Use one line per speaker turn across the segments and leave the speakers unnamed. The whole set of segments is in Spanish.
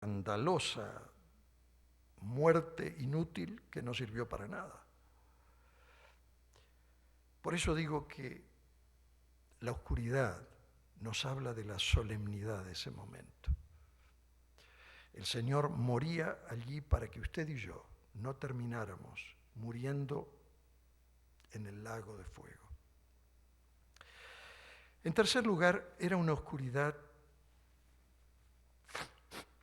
escandalosa muerte inútil que no sirvió para nada. Por eso digo que la oscuridad nos habla de la solemnidad de ese momento. El Señor moría allí para que usted y yo no termináramos muriendo en el lago de fuego. En tercer lugar, era una oscuridad,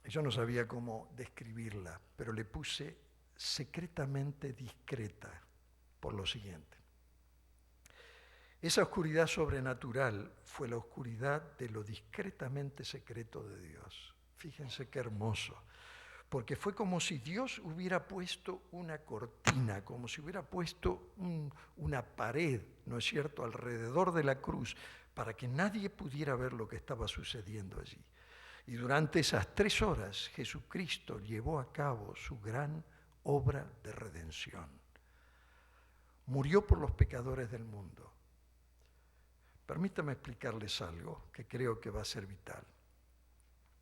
yo no sabía cómo describirla, pero le puse secretamente discreta por lo siguiente. Esa oscuridad sobrenatural fue la oscuridad de lo discretamente secreto de Dios. Fíjense qué hermoso, porque fue como si Dios hubiera puesto una cortina, como si hubiera puesto una pared, ¿no es cierto?, alrededor de la cruz, para que nadie pudiera ver lo que estaba sucediendo allí. Y durante esas 3 horas Jesucristo llevó a cabo su gran obra de redención. Murió por los pecadores del mundo. Permítame explicarles algo que creo que va a ser vital.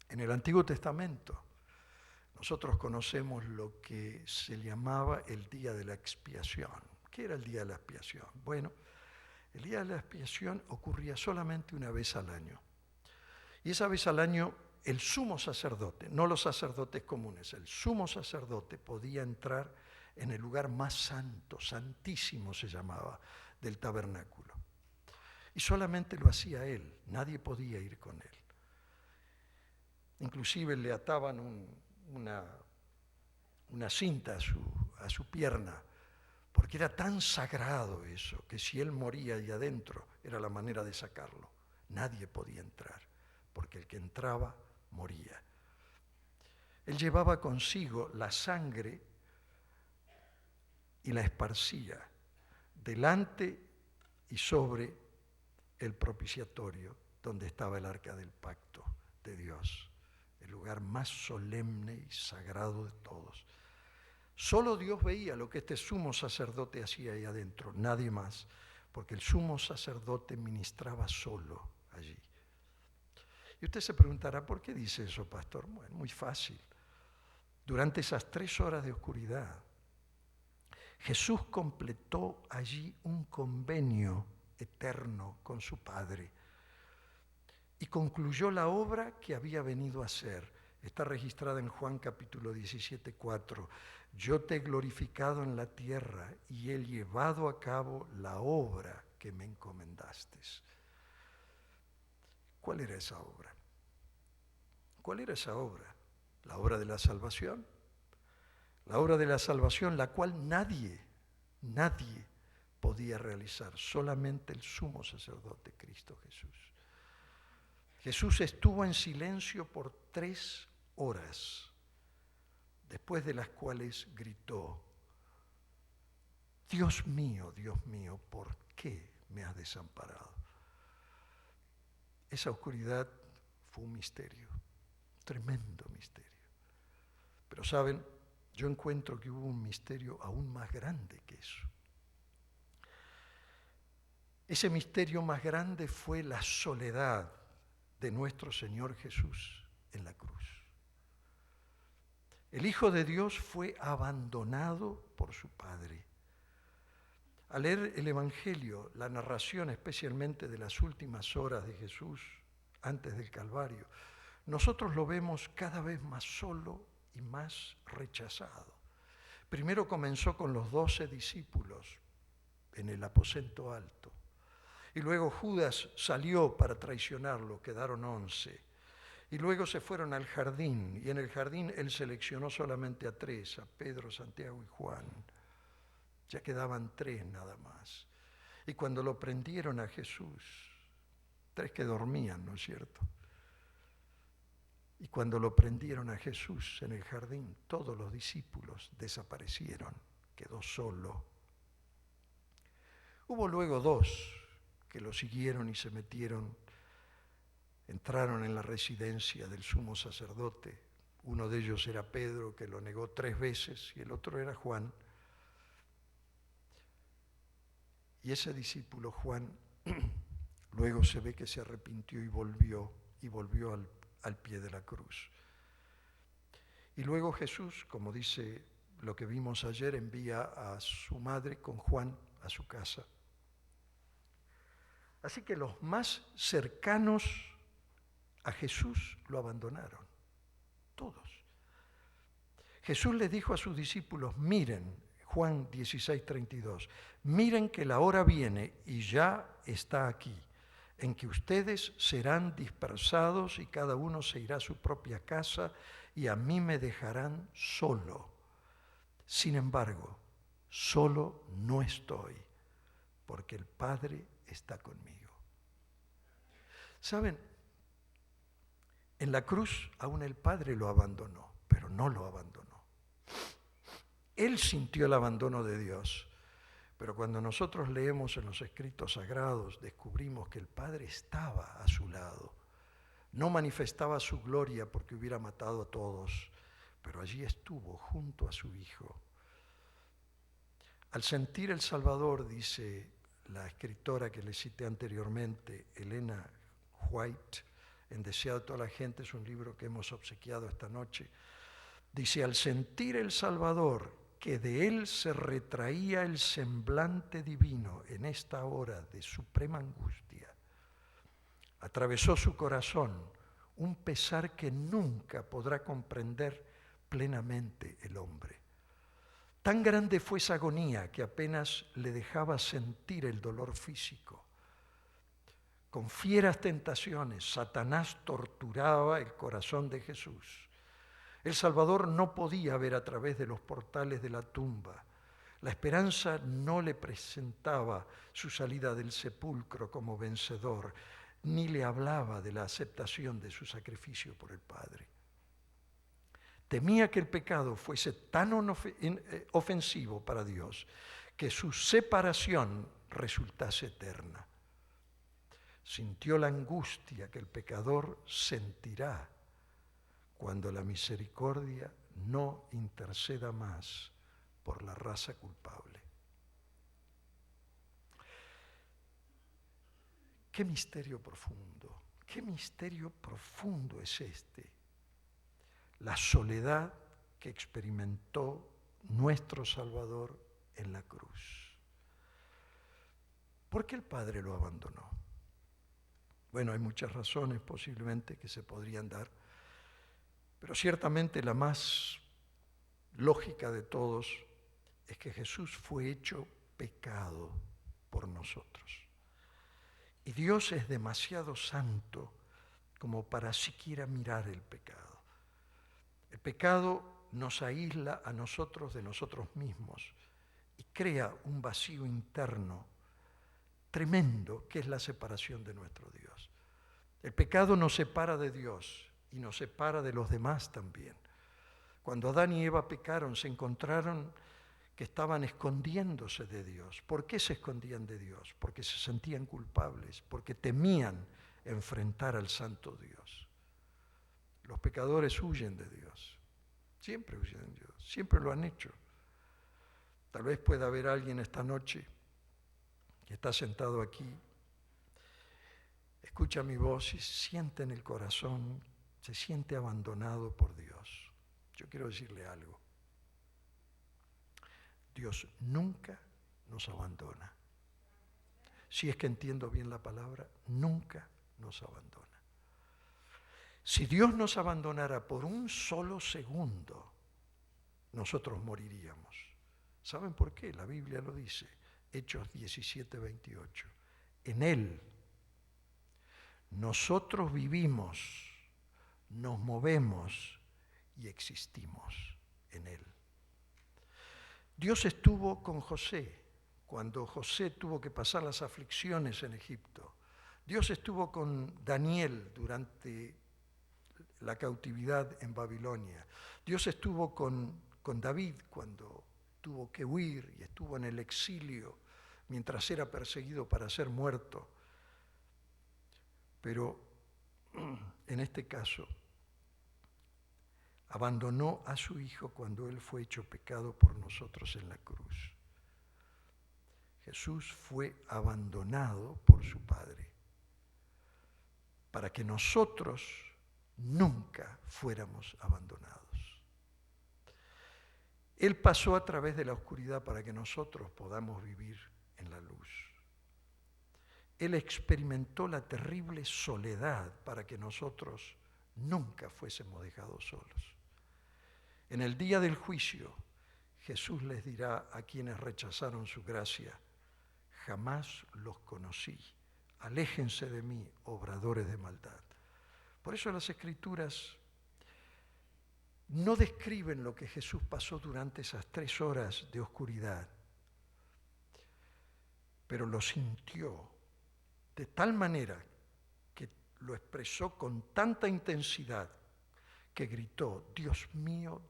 En el Antiguo Testamento, nosotros conocemos lo que se llamaba el día de la expiación. ¿Qué era el día de la expiación? Bueno, el día de la expiación ocurría solamente una vez al año. Y esa vez al año el sumo sacerdote, no los sacerdotes comunes, el sumo sacerdote podía entrar en el lugar más santo, santísimo se llamaba, del tabernáculo. Y solamente lo hacía él, nadie podía ir con él. Inclusive le ataban una cinta a su pierna, porque era tan sagrado eso, que si él moría ahí adentro, era la manera de sacarlo. Nadie podía entrar, porque el que entraba moría. Él llevaba consigo la sangre y la esparcía delante y sobre el propiciatorio, donde estaba el arca del pacto de Dios, el lugar más solemne y sagrado de todos. Solo Dios veía lo que este sumo sacerdote hacía ahí adentro, nadie más, porque el sumo sacerdote ministraba solo allí. Y usted se preguntará, ¿por qué dice eso, pastor? Bueno, muy fácil. Durante esas 3 horas de oscuridad, Jesús completó allí un convenio eterno con su Padre y concluyó la obra que había venido a hacer. Está registrada en Juan capítulo 17, 4. Yo te he glorificado en la tierra y he llevado a cabo la obra que me encomendaste. ¿Cuál era esa obra? ¿Cuál era esa obra? La obra de la salvación. La obra de la salvación, la cual nadie podía realizar, solamente el sumo sacerdote, Cristo Jesús. Jesús estuvo en silencio por 3 horas, después de las cuales gritó: Dios mío, ¿por qué me has desamparado? Esa oscuridad fue un misterio, un tremendo misterio. Pero saben, yo encuentro que hubo un misterio aún más grande que eso. Ese misterio más grande fue la soledad de nuestro Señor Jesús en la cruz. El Hijo de Dios fue abandonado por su Padre. Al leer el Evangelio, la narración especialmente de las últimas horas de Jesús antes del Calvario, nosotros lo vemos cada vez más solo y más rechazado. Primero comenzó con los 12 discípulos en el aposento alto. Y luego Judas salió para traicionarlo, quedaron 11. Y luego se fueron al jardín, y en el jardín él seleccionó solamente a 3, a Pedro, Santiago y Juan. Ya quedaban 3 nada más. Y cuando lo prendieron a Jesús, 3 que dormían, ¿no es cierto? Y cuando lo prendieron a Jesús en el jardín, todos los discípulos desaparecieron, quedó solo. Hubo luego 2 que lo siguieron y se metieron, entraron en la residencia del sumo sacerdote. Uno de ellos era Pedro, que lo negó 3 veces, y el otro era Juan. Y ese discípulo Juan luego se ve que se arrepintió y volvió al pie de la cruz. Y luego Jesús, como dice lo que vimos ayer, envía a su madre con Juan a su casa. Así que los más cercanos a Jesús lo abandonaron, todos. Jesús les dijo a sus discípulos, miren, Juan 16:32, miren que la hora viene y ya está aquí, en que ustedes serán dispersados y cada uno se irá a su propia casa y a mí me dejarán solo. Sin embargo, solo no estoy, porque el Padre está conmigo. ¿Saben? En la cruz aún el Padre lo abandonó, pero no lo abandonó. Él sintió el abandono de Dios, pero cuando nosotros leemos en los escritos sagrados, descubrimos que el Padre estaba a su lado. No manifestaba su gloria porque hubiera matado a todos, pero allí estuvo junto a su Hijo. Al sentir el Salvador, dice la escritora que le cité anteriormente, Elena White, en Deseado de toda la gente, es un libro que hemos obsequiado esta noche, dice, al sentir el Salvador que de él se retraía el semblante divino en esta hora de suprema angustia, atravesó su corazón un pesar que nunca podrá comprender plenamente el hombre. Tan grande fue esa agonía que apenas le dejaba sentir el dolor físico. Con fieras tentaciones, Satanás torturaba el corazón de Jesús. El Salvador no podía ver a través de los portales de la tumba. La esperanza no le presentaba su salida del sepulcro como vencedor, ni le hablaba de la aceptación de su sacrificio por el Padre. Temía que el pecado fuese tan ofensivo para Dios que su separación resultase eterna. Sintió la angustia que el pecador sentirá cuando la misericordia no interceda más por la raza culpable. Qué misterio profundo es este. La soledad que experimentó nuestro Salvador en la cruz. ¿Por qué el Padre lo abandonó? Bueno, hay muchas razones posiblemente que se podrían dar, pero ciertamente la más lógica de todos es que Jesús fue hecho pecado por nosotros. Y Dios es demasiado santo como para siquiera mirar el pecado. El pecado nos aísla a nosotros de nosotros mismos y crea un vacío interno tremendo que es la separación de nuestro Dios. El pecado nos separa de Dios y nos separa de los demás también. Cuando Adán y Eva pecaron, se encontraron que estaban escondiéndose de Dios. ¿Por qué se escondían de Dios? Porque se sentían culpables, porque temían enfrentar al santo Dios. Los pecadores huyen de Dios, siempre huyen de Dios, siempre lo han hecho. Tal vez pueda haber alguien esta noche que está sentado aquí, escucha mi voz y siente en el corazón, se siente abandonado por Dios. Yo quiero decirle algo. Dios nunca nos abandona. Si es que entiendo bien la palabra, nunca nos abandona. Si Dios nos abandonara por un solo segundo, nosotros moriríamos. ¿Saben por qué? La Biblia lo dice, Hechos 17:28. En Él nosotros vivimos, nos movemos y existimos en Él. Dios estuvo con José cuando José tuvo que pasar las aflicciones en Egipto. Dios estuvo con Daniel durante la cautividad en Babilonia. Dios estuvo con David cuando tuvo que huir y estuvo en el exilio mientras era perseguido para ser muerto. Pero en este caso, abandonó a su Hijo cuando Él fue hecho pecado por nosotros en la cruz. Jesús fue abandonado por su Padre para que nosotros nunca fuéramos abandonados. Él pasó a través de la oscuridad para que nosotros podamos vivir en la luz. Él experimentó la terrible soledad para que nosotros nunca fuésemos dejados solos. En el día del juicio, Jesús les dirá a quienes rechazaron su gracia: jamás los conocí, aléjense de mí, obradores de maldad. Por eso las Escrituras no describen lo que Jesús pasó durante esas 3 horas de oscuridad, pero lo sintió de tal manera que lo expresó con tanta intensidad que gritó: Dios mío,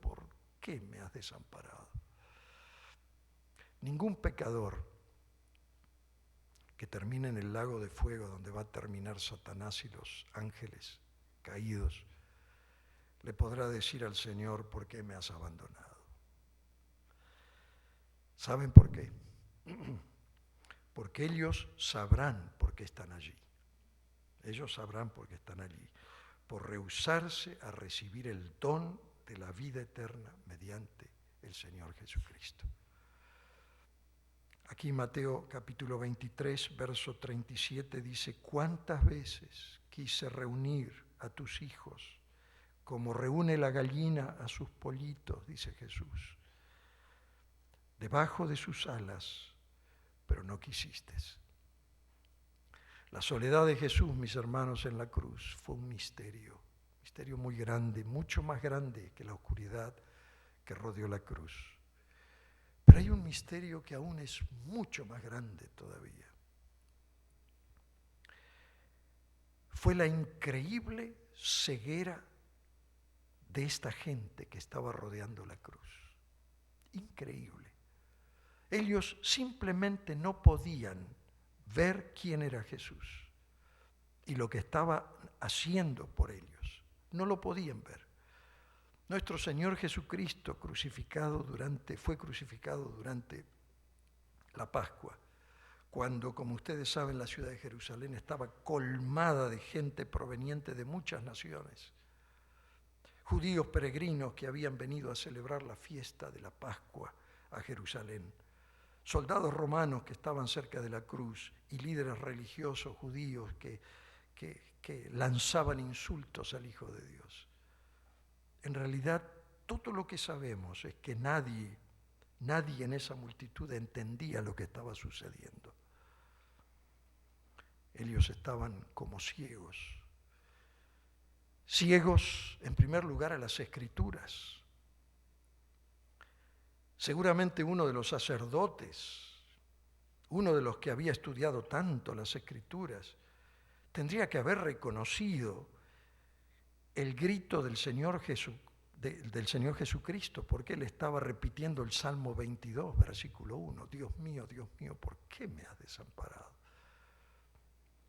¿por qué me has desamparado? Ningún pecador que termine en el lago de fuego donde va a terminar Satanás y los ángeles caídos le podrá decir al Señor: ¿por qué me has abandonado? ¿Saben por qué? Porque ellos sabrán por qué están allí. Ellos sabrán por qué están allí. Por rehusarse a recibir el don de la vida eterna mediante el Señor Jesucristo. Aquí Mateo capítulo 23, verso 37 dice: ¿cuántas veces quise reunir a tus hijos como reúne la gallina a sus pollitos, dice Jesús, debajo de sus alas, pero no quisiste? La soledad de Jesús, mis hermanos, en la cruz fue un misterio muy grande, mucho más grande que la oscuridad que rodeó la cruz. Pero hay un misterio que aún es mucho más grande todavía. Fue la increíble ceguera de esta gente que estaba rodeando la cruz. Increíble. Ellos simplemente no podían ver quién era Jesús y lo que estaba haciendo por ellos. No lo podían ver. Nuestro Señor Jesucristo fue crucificado durante la Pascua, cuando, como ustedes saben, la ciudad de Jerusalén estaba colmada de gente proveniente de muchas naciones. Judíos peregrinos que habían venido a celebrar la fiesta de la Pascua a Jerusalén. Soldados romanos que estaban cerca de la cruz y líderes religiosos judíos que lanzaban insultos al Hijo de Dios. En realidad, todo lo que sabemos es que nadie en esa multitud entendía lo que estaba sucediendo. Ellos estaban como ciegos. Ciegos, en primer lugar, a las Escrituras. Seguramente uno de los sacerdotes, uno de los que había estudiado tanto las Escrituras, tendría que haber reconocido el grito del Señor Jesucristo, porque él estaba repitiendo el Salmo 22, versículo 1. Dios mío, ¿por qué me has desamparado?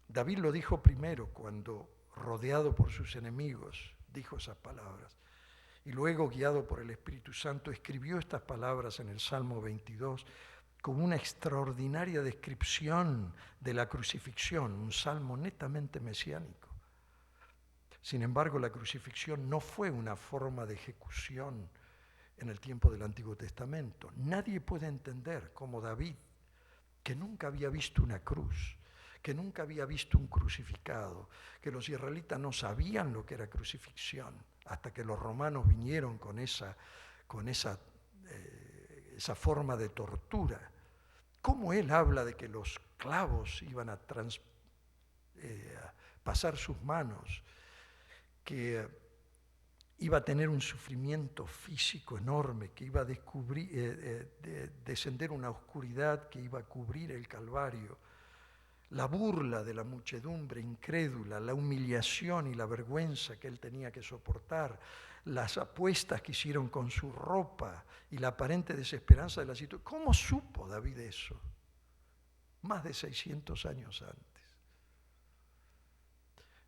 David lo dijo primero cuando, rodeado por sus enemigos, dijo esas palabras. Y luego, guiado por el Espíritu Santo, escribió estas palabras en el Salmo 22 con una extraordinaria descripción de la crucifixión, un salmo netamente mesiánico. Sin embargo, la crucifixión no fue una forma de ejecución en el tiempo del Antiguo Testamento. Nadie puede entender, como David, que nunca había visto una cruz, que nunca había visto un crucificado, que los israelitas no sabían lo que era crucifixión, hasta que los romanos vinieron con esa forma de tortura. ¿Cómo él habla de que los clavos iban a pasar sus manos, que iba a tener un sufrimiento físico enorme, que iba a descender una oscuridad que iba a cubrir el Calvario, la burla de la muchedumbre incrédula, la humillación y la vergüenza que él tenía que soportar, las apuestas que hicieron con su ropa y la aparente desesperanza de la situación? ¿Cómo supo David eso? Más de 600 años antes.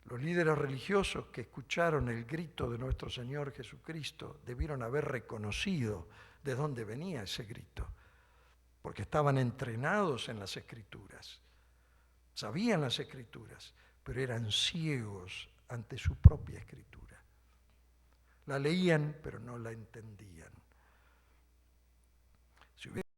Los líderes religiosos que escucharon el grito de nuestro Señor Jesucristo debieron haber reconocido de dónde venía ese grito, porque estaban entrenados en las Escrituras, sabían las Escrituras, pero eran ciegos ante su propia Escritura. La leían, pero no la entendían.